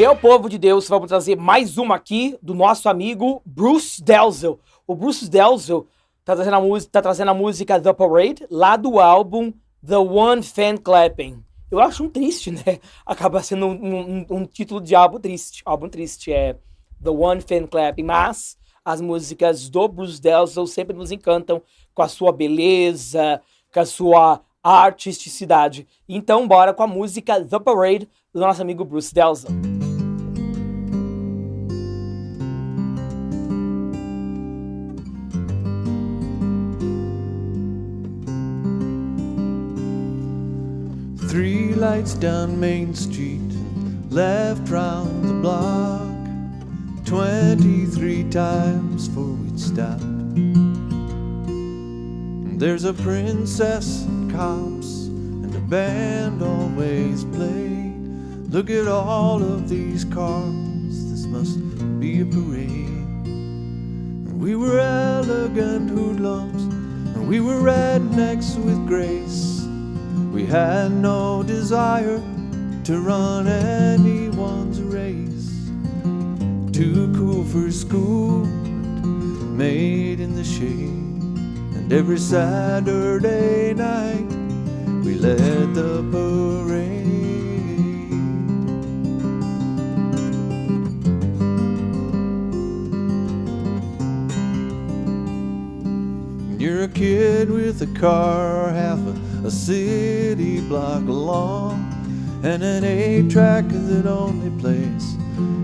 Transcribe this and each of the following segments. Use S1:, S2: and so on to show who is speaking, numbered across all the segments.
S1: Meu povo de Deus, vamos trazer mais uma aqui do nosso amigo Bruce Dalzell. O Bruce Dalzell tá trazendo a música The Parade, lá do álbum The One Fan Clapping. Eu acho triste, né? Acaba sendo um título de álbum triste, é The One Fan Clapping, mas as músicas do Bruce Dalzell sempre nos encantam com a sua beleza, com a sua artisticidade. Então bora com a música The Parade do nosso amigo Bruce Dalzell.
S2: Three lights down Main Street, left round the block, 23 times before we'd stop. There's a princess and cops, and a band always play. Look at all of these cars, this must be a parade. We were elegant hoodlums, and we were rednecks with grace. We had no desire to run anyone's race. Too cool for school, made in the shade. And every Saturday night we led the parade. You're a kid with a car, half a city block long, and an 8-track that only plays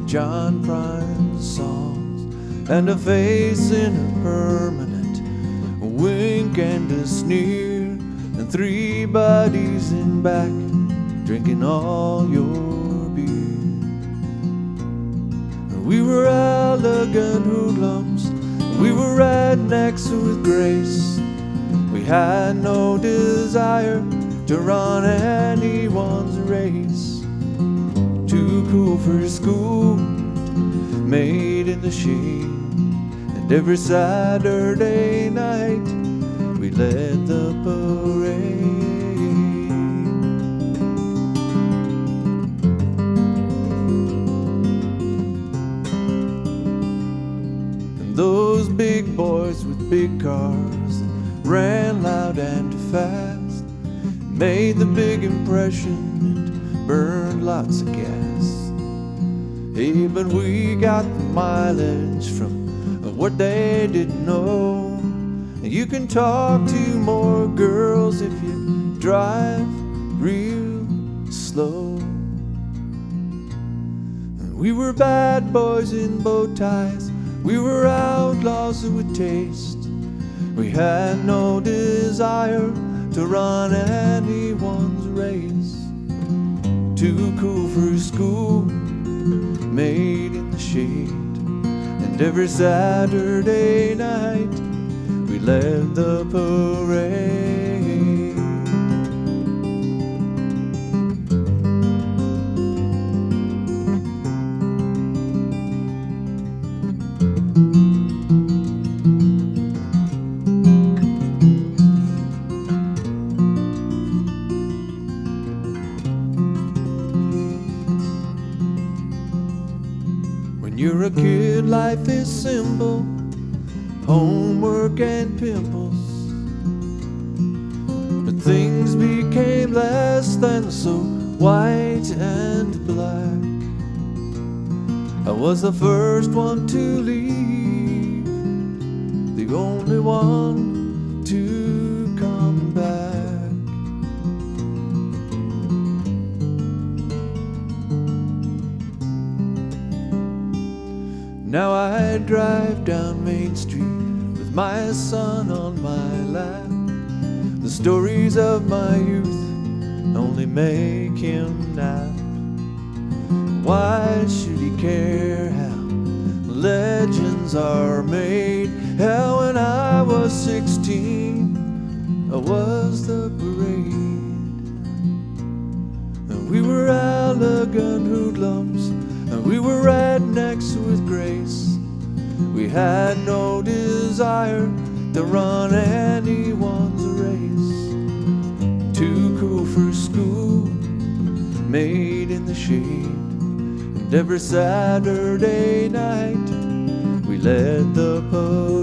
S2: John Prine's songs, and a face in a permanent wink and a sneer, and 3 buddies in back drinking all your beer. We were elegant hoodlums, we were rednecks with grace. We had no desire to run anyone's race. Too cool for school, made in the shade. And every Saturday night we led the parade. And those big boys with big cars ran loud and fast, made the big impression and burned lots of gas. Hey, but we got the mileage from what they didn't know. You can talk to more girls if you drive real slow. We were bad boys in bow ties, we were outlaws with taste. We had no desire to run anyone's race. Too cool for school, made in the shade. And every Saturday night we led the parade. You're a kid, life is simple, homework and pimples. But things became less than so white and black. I was the first one to leave, the only one to come back. Now I drive down Main Street with my son on my lap. The stories of my youth only make him nap. Why should he care how legends are made? Hell, when I was 16, I was the parade. And we were elegant hoodlums, and we were rednecks with grace. We had no desire to run anyone's race. Too cool for school, made in the shade. And And every Saturday night we let the parade